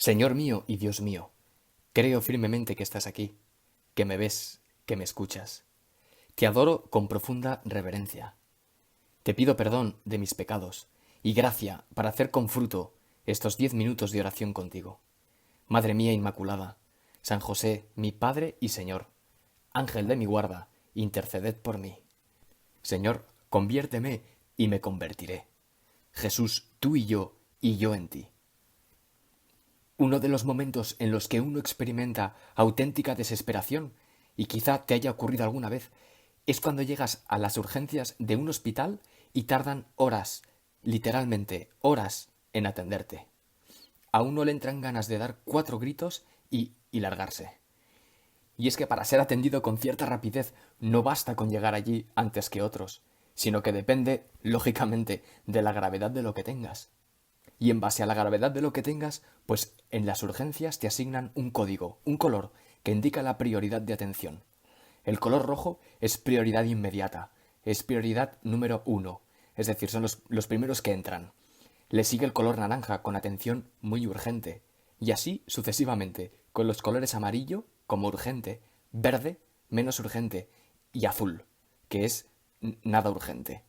Señor mío y Dios mío, creo firmemente que estás aquí, que me ves, que me escuchas. Te adoro con profunda reverencia. Te pido perdón de mis pecados y gracia para hacer con fruto estos 10 minutos de oración contigo. Madre mía Inmaculada, San José, mi Padre y Señor, Ángel de mi guarda, interceded por mí. Señor, conviérteme y me convertiré. Jesús, tú y yo en ti. Uno de los momentos en los que uno experimenta auténtica desesperación, y quizá te haya ocurrido alguna vez, es cuando llegas a las urgencias de un hospital y tardan horas, literalmente horas, en atenderte. A uno le entran ganas de dar 4 gritos y largarse. Y es que para ser atendido con cierta rapidez no basta con llegar allí antes que otros, sino que depende, lógicamente, de la gravedad de lo que tengas. Y en base a la gravedad de lo que tengas, pues en las urgencias te asignan un código, un color, que indica la prioridad de atención. El color rojo es prioridad inmediata, es prioridad número 1, es decir, son los primeros que entran. Le sigue el color naranja con atención muy urgente, y así sucesivamente, con los colores amarillo como urgente, verde menos urgente y azul, que es nada urgente.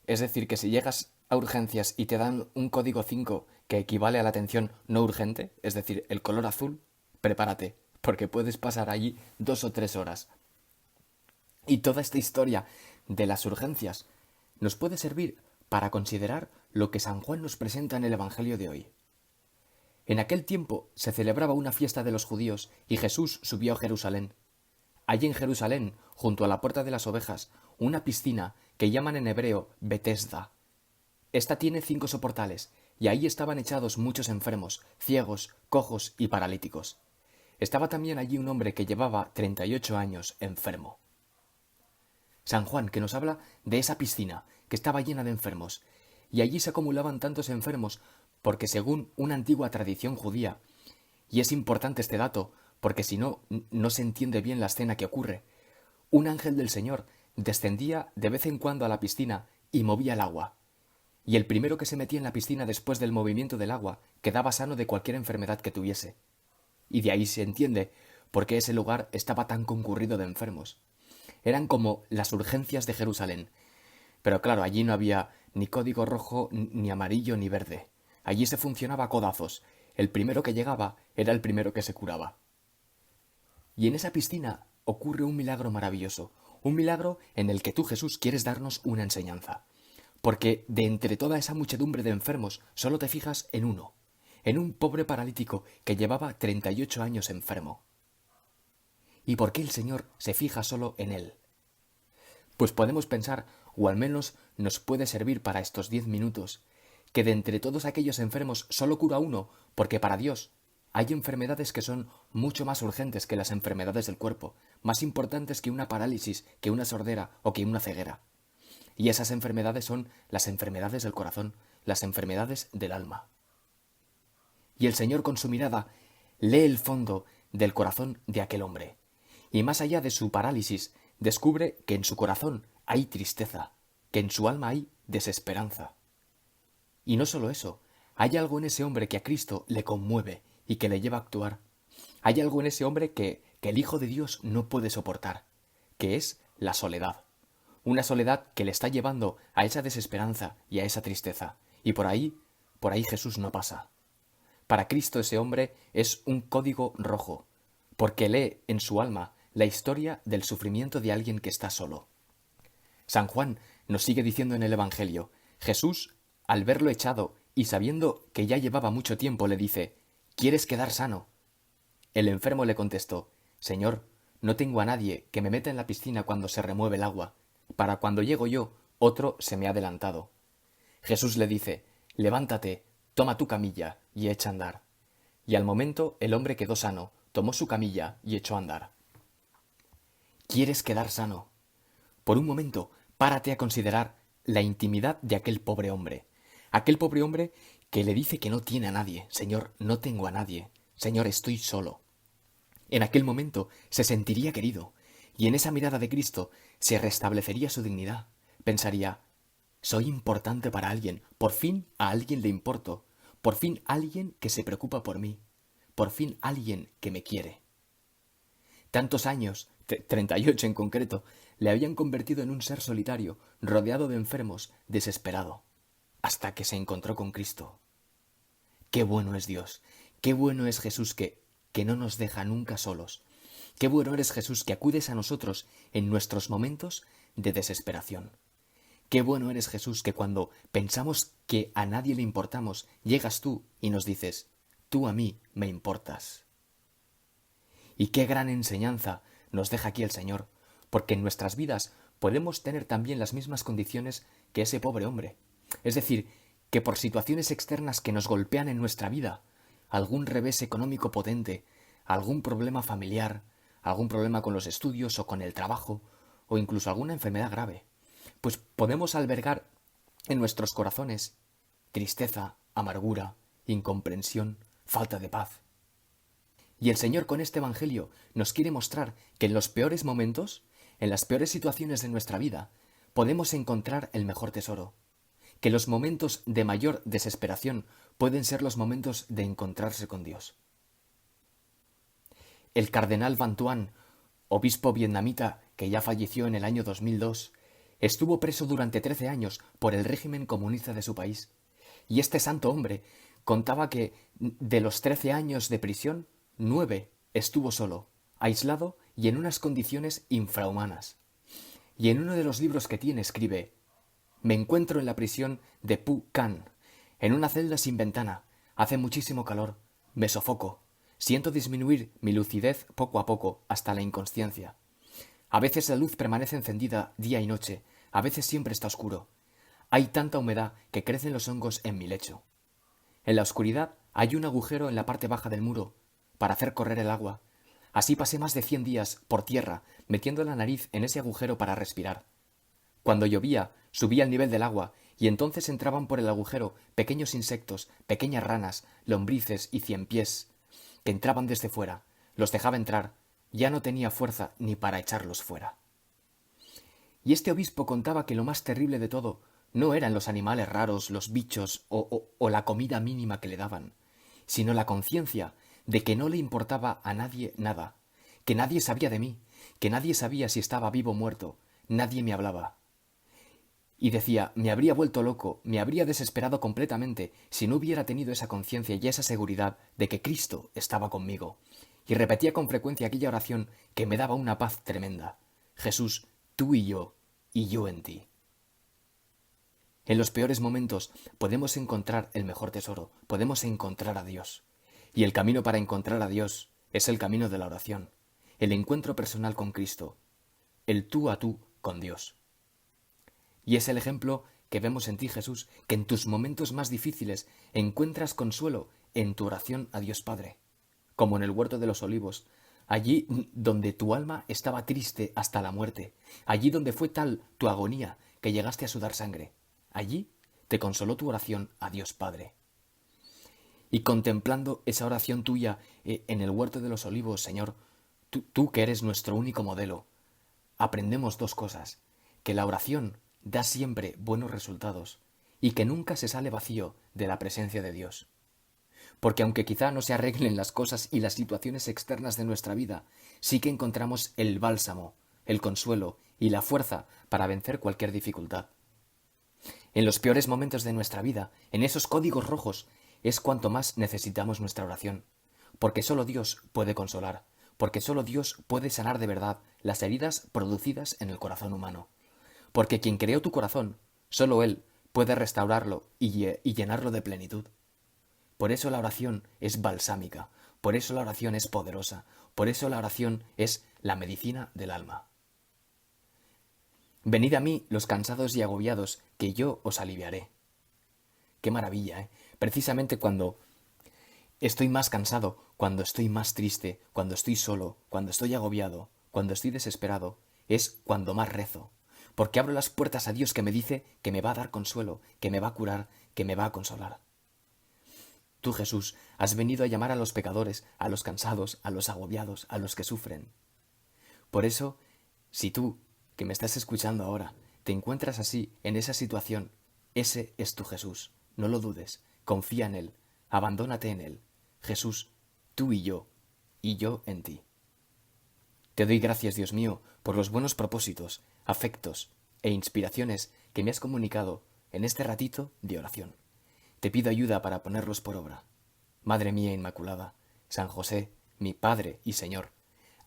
Es decir, que si llegas a urgencias y te dan un código 5 que equivale a la atención no urgente, es decir, el color azul, prepárate, porque puedes pasar allí 2 o 3 horas. Y toda esta historia de las urgencias nos puede servir para considerar lo que San Juan nos presenta en el Evangelio de hoy. En aquel tiempo se celebraba una fiesta de los judíos y Jesús subió a Jerusalén. Hay en Jerusalén, junto a la puerta de las ovejas, una piscina que llaman en hebreo Betesda. Esta tiene 5 soportales, y ahí estaban echados muchos enfermos, ciegos, cojos y paralíticos. Estaba también allí un hombre que llevaba 38 años enfermo. San Juan, que nos habla de esa piscina, que estaba llena de enfermos, y allí se acumulaban tantos enfermos porque según una antigua tradición judía, y es importante este dato, porque si no, no se entiende bien la escena que ocurre, un ángel del Señor descendía de vez en cuando a la piscina y movía el agua, y el primero que se metía en la piscina después del movimiento del agua quedaba sano de cualquier enfermedad que tuviese. Y de ahí se entiende por qué ese lugar estaba tan concurrido de enfermos. Eran como las urgencias de Jerusalén. Pero claro, allí no había ni código rojo, ni amarillo, ni verde. Allí se funcionaba a codazos. El primero que llegaba era el primero que se curaba. Y en esa piscina ocurre un milagro maravilloso. Un milagro en el que tú, Jesús, quieres darnos una enseñanza. Porque de entre toda esa muchedumbre de enfermos solo te fijas en uno, en un pobre paralítico que llevaba 38 años enfermo. ¿Y por qué el Señor se fija solo en él? Pues podemos pensar, o al menos nos puede servir para estos 10 minutos, que de entre todos aquellos enfermos solo cura uno, porque para Dios hay enfermedades que son mucho más urgentes que las enfermedades del cuerpo, más importantes que una parálisis, que una sordera o que una ceguera. Y esas enfermedades son las enfermedades del corazón, las enfermedades del alma. Y el Señor con su mirada lee el fondo del corazón de aquel hombre. Y más allá de su parálisis, descubre que en su corazón hay tristeza, que en su alma hay desesperanza. Y no solo eso, hay algo en ese hombre que a Cristo le conmueve y que le lleva a actuar. Hay algo en ese hombre que el Hijo de Dios no puede soportar, que es la soledad. Una soledad que le está llevando a esa desesperanza y a esa tristeza. Y por ahí Jesús no pasa. Para Cristo ese hombre es un código rojo, porque lee en su alma la historia del sufrimiento de alguien que está solo. San Juan nos sigue diciendo en el Evangelio, Jesús, al verlo echado y sabiendo que ya llevaba mucho tiempo, le dice, ¿quieres quedar sano? El enfermo le contestó, Señor, no tengo a nadie que me meta en la piscina cuando se remueve el agua. Para cuando llego yo, otro se me ha adelantado. Jesús le dice, levántate, toma tu camilla y echa a andar. Y al momento el hombre quedó sano, tomó su camilla y echó a andar. ¿Quieres quedar sano? Por un momento, párate a considerar la intimidad de aquel pobre hombre. Aquel pobre hombre que le dice que no tiene a nadie. Señor, no tengo a nadie. Señor, estoy solo. En aquel momento se sentiría querido, y en esa mirada de Cristo se restablecería su dignidad. Pensaría, soy importante para alguien, por fin a alguien le importo, por fin alguien que se preocupa por mí. por fin alguien que me quiere. Tantos años, 38 en concreto, le habían convertido en un ser solitario, rodeado de enfermos, desesperado, hasta que se encontró con Cristo. Qué bueno es Dios, qué bueno es Jesús que no nos deja nunca solos. Qué bueno eres Jesús que acudes a nosotros en nuestros momentos de desesperación. Qué bueno eres Jesús que cuando pensamos que a nadie le importamos, llegas tú y nos dices, tú a mí me importas. Y qué gran enseñanza nos deja aquí el Señor, porque en nuestras vidas podemos tener también las mismas condiciones que ese pobre hombre. Es decir, que por situaciones externas que nos golpean en nuestra vida, algún revés económico potente, algún problema familiar, algún problema con los estudios o con el trabajo, o incluso alguna enfermedad grave, pues podemos albergar en nuestros corazones tristeza, amargura, incomprensión, falta de paz. Y el Señor con este Evangelio nos quiere mostrar que en los peores momentos, en las peores situaciones de nuestra vida, podemos encontrar el mejor tesoro. Que los momentos de mayor desesperación pueden ser los momentos de encontrarse con Dios. El cardenal Van Thuan, obispo vietnamita que ya falleció en el año 2002, estuvo preso durante 13 años por el régimen comunista de su país. Y este santo hombre contaba que de los 13 años de prisión, 9 estuvo solo, aislado y en unas condiciones infrahumanas. Y en uno de los libros que tiene escribe: me encuentro en la prisión de Phu Can, en una celda sin ventana, hace muchísimo calor, me sofoco, siento disminuir mi lucidez poco a poco hasta la inconsciencia. A veces la luz permanece encendida día y noche, a veces siempre está oscuro. Hay tanta humedad que crecen los hongos en mi lecho. En la oscuridad hay un agujero en la parte baja del muro para hacer correr el agua. Así pasé más de 100 días por tierra, metiendo la nariz en ese agujero para respirar. Cuando llovía, subía el nivel del agua, y entonces entraban por el agujero pequeños insectos, pequeñas ranas, lombrices y ciempiés, que entraban desde fuera. Los dejaba entrar, ya no tenía fuerza ni para echarlos fuera. Y este obispo contaba que lo más terrible de todo no eran los animales raros, los bichos o la comida mínima que le daban, sino la conciencia de que no le importaba a nadie nada, que nadie sabía de mí, que nadie sabía si estaba vivo o muerto, nadie me hablaba. Y decía, me habría vuelto loco, me habría desesperado completamente si no hubiera tenido esa conciencia y esa seguridad de que Cristo estaba conmigo. Y repetía con frecuencia aquella oración que me daba una paz tremenda. Jesús, tú y yo en ti. En los peores momentos podemos encontrar el mejor tesoro, podemos encontrar a Dios. Y el camino para encontrar a Dios es el camino de la oración, el encuentro personal con Cristo, el tú a tú con Dios. Y es el ejemplo que vemos en ti, Jesús, que en tus momentos más difíciles encuentras consuelo en tu oración a Dios Padre, como en el huerto de los olivos, allí donde tu alma estaba triste hasta la muerte, allí donde fue tal tu agonía que llegaste a sudar sangre, allí te consoló tu oración a Dios Padre. Y contemplando esa oración tuya en el huerto de los olivos, Señor, tú que eres nuestro único modelo, aprendemos dos cosas: que la oración da siempre buenos resultados y que nunca se sale vacío de la presencia de Dios. Porque aunque quizá no se arreglen las cosas y las situaciones externas de nuestra vida, sí que encontramos el bálsamo, el consuelo y la fuerza para vencer cualquier dificultad. En los peores momentos de nuestra vida, en esos códigos rojos, es cuanto más necesitamos nuestra oración, porque solo Dios puede consolar, porque solo Dios puede sanar de verdad las heridas producidas en el corazón humano. Porque quien creó tu corazón, solo Él puede restaurarlo y llenarlo de plenitud. Por eso la oración es balsámica, por eso la oración es poderosa, por eso la oración es la medicina del alma. Venid a mí los cansados y agobiados, que yo os aliviaré. Qué maravilla, ¿eh? Precisamente cuando estoy más cansado, cuando estoy más triste, cuando estoy solo, cuando estoy agobiado, cuando estoy desesperado, es cuando más rezo. Porque abro las puertas a Dios que me dice que me va a dar consuelo, que me va a curar, que me va a consolar. Tú, Jesús, has venido a llamar a los pecadores, a los cansados, a los agobiados, a los que sufren. Por eso, si tú, que me estás escuchando ahora, te encuentras así, en esa situación, ese es tu Jesús. No lo dudes, confía en Él, abandónate en Él. Jesús, tú y yo en ti. Te doy gracias, Dios mío, por los buenos propósitos, afectos e inspiraciones que me has comunicado en este ratito de oración. Te pido ayuda para ponerlos por obra. Madre mía Inmaculada, San José, mi Padre y Señor,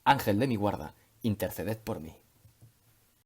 Ángel de mi guarda, interceded por mí.